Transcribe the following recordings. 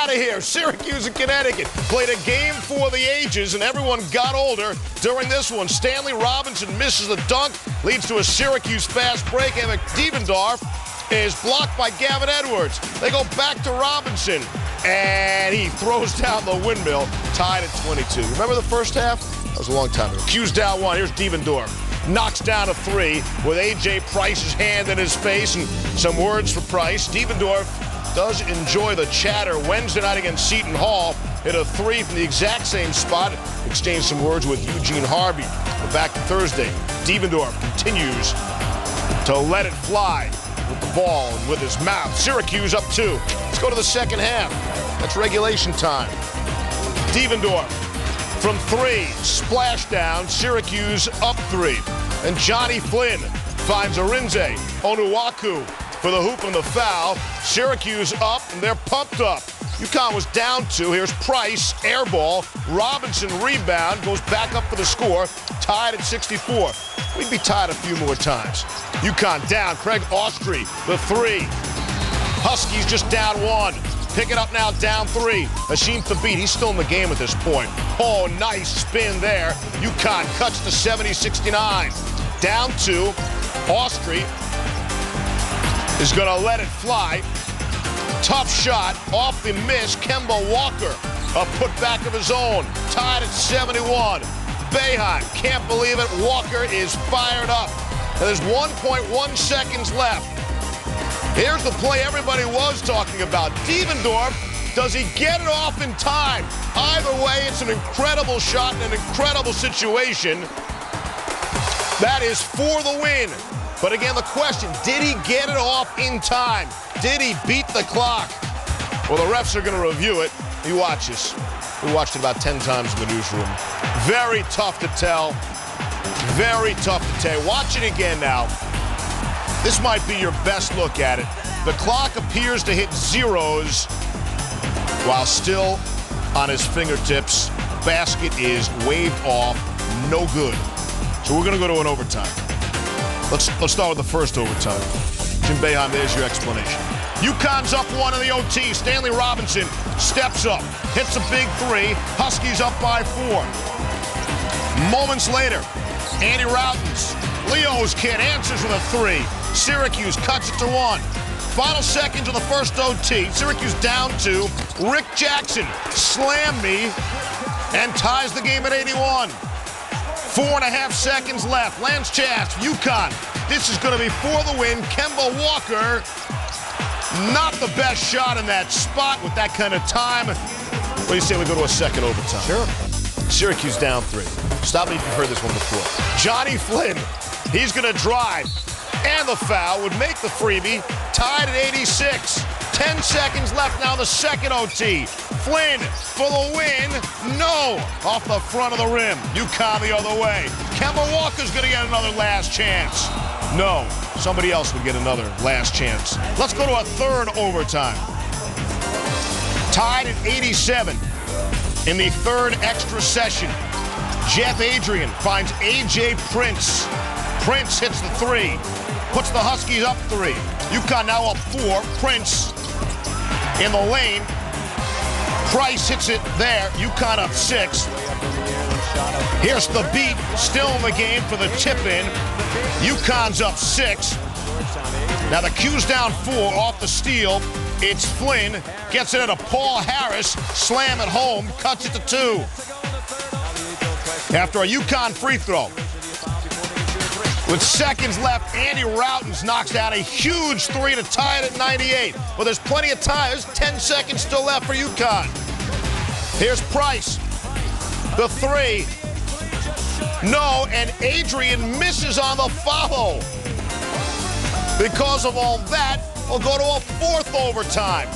out of here. Syracuse and Connecticut played a game for the ages, and everyone got older during this one. Stanley Robinson misses the dunk, leads to a Syracuse fast break, and Devendorf is blocked by Gavin Edwards. They go back to Robinson, and he throws down the windmill, tied at 22. Remember the first half? That was a long time ago. Q's down one. Here's Devendorf. Knocks down a three with A.J. Price's hand in his face and some words for Price. Devendorf does enjoy the chatter. Wednesday night against Seton Hall, hit a three from the exact same spot. Exchanged some words with Eugene Harvey. We're back to Thursday. Devendorf continues to let it fly with the ball and with his mouth. Syracuse up 2. Let's go to the second half. That's regulation time. Devendorf from 3, splashdown, Syracuse up 3. And Johnny Flynn finds Arinze Onuaku for the hoop and the foul. Syracuse up, and they're pumped up. UConn was down 2. Here's Price, air ball. Robinson rebound, goes back up for the score. Tied at 64. We'd be tied a few more times. UConn down. Craig Austrie, the 3. Huskies just down 1. Pick it up now, down 3. Hashim Thabit, he's still in the game at this point. Oh, nice spin there. UConn cuts to 70-69. Down 2. Austrie is going to let it fly. Tough shot off the miss. Kemba Walker, a putback of his own. Tied at 71. Boeheim, can't believe it. Walker is fired up. And there's 1.1 seconds left. Here's the play everybody was talking about. Devendorf, does he get it off in time? Either way, it's an incredible shot and an incredible situation. That is for the win. But again, the question, did he get it off in time? Did he beat the clock? Well, the refs are going to review it. You watch this. We watched it about 10 times in the newsroom. Very tough to tell. Very tough to tell. Watch it again now. This might be your best look at it. The clock appears to hit zeros while still on his fingertips. Basket is waved off. No good. So we're going to go to an overtime. Let's start with the first overtime. Jim Boeheim, there's your explanation. UConn's up 1 in the OT. Stanley Robinson steps up, hits a big 3. Huskies up by 4. Moments later, Andy Routens, Leo's kid, answers with a 3. Syracuse cuts it to 1. Final seconds of the first OT. Syracuse down 2. Rick Jackson slammed me and ties the game at 81. 4.5 seconds left. Lance Chass, UConn. This is going to be for the win. Kemba Walker, not the best shot in that spot with that kind of time. What do you say we go to a second overtime? Sure. Syracuse down 3. Stop me if you've heard this one before. Johnny Flynn, he's going to drive. And the foul would make the freebie. Tied at 86. 10 seconds left now, the second OT. Flynn for the win. No. Off the front of the rim. UConn the other way. Kemba Walker's going to get another last chance. No. Somebody else would get another last chance. Let's go to a third overtime. Tied at 87 in the third extra session. Jeff Adrian finds A.J. Prince. Prince hits the 3. Puts the Huskies up 3. UConn now up 4. Prince in the lane. Price hits it there. UConn up 6. Here's the beat, still in the game for the tip-in. UConn's up 6. Now the Q's down 4 off the steal. It's Flynn. Gets it at a Paul Harris. Slam at home. Cuts it to 2. After a UConn free throw. With seconds left, Andy Routens knocks down a huge 3 to tie it at 98. Well, there's plenty of time. There's 10 seconds still left for UConn. Here's Price. The 3. No, and Adrian misses on the follow. Because of all that, we'll go to a fourth overtime.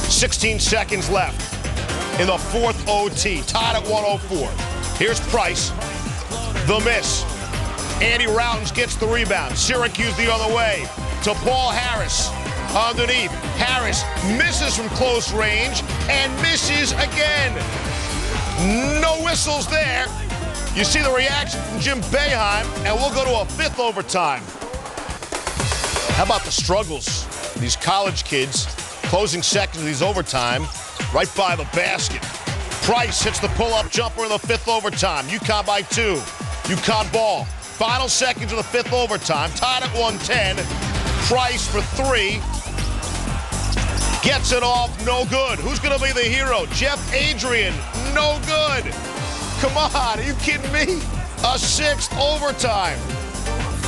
16 seconds left in the fourth OT. Tied at 104. Here's Price. The miss. Andy Routens gets the rebound. Syracuse the other way to Paul Harris. Underneath, Harris misses from close range and misses again. No whistles there. You see the reaction from Jim Boeheim, and we'll go to a fifth overtime. How about the struggles? These college kids Closing seconds of these overtime, right by the basket. Price hits the pull-up jumper in the 5th overtime. UConn by 2. UConn ball. Final seconds of the 5th overtime. Tied at 110. Price for 3. Gets it off, no good. Who's going to be the hero? Jeff Adrian, no good. Come on, are you kidding me? A 6th overtime.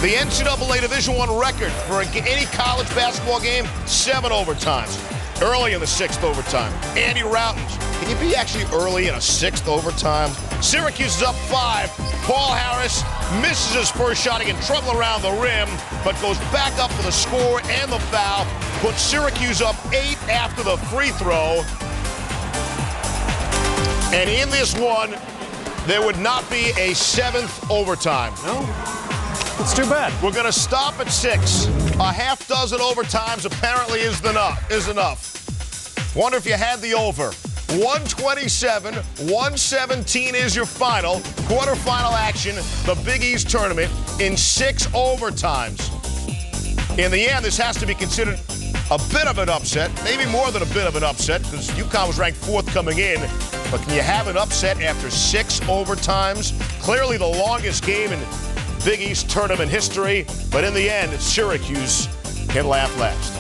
The NCAA Division I record for any college basketball game, 7 overtimes. Early in the 6th overtime. Andy Routledge. Can you be actually early in a 6th overtime? Syracuse is up 5. Paul Harris misses his first shot. He can trouble around the rim, but goes back up for the score and the foul. Puts Syracuse up 8 after the free throw. And in this one, there would not be a 7th overtime. No, it's too bad. We're going to stop at 6. A half dozen overtimes apparently is enough. Wonder if you had the over. 127, 117 is your final. Quarterfinal action, the Big East tournament in 6 overtimes. In the end, this has to be considered a bit of an upset, maybe more than a bit of an upset, because UConn was ranked 4th coming in. But can you have an upset after 6 overtimes? Clearly the longest game in Big East tournament history, but in the end, Syracuse can laugh last.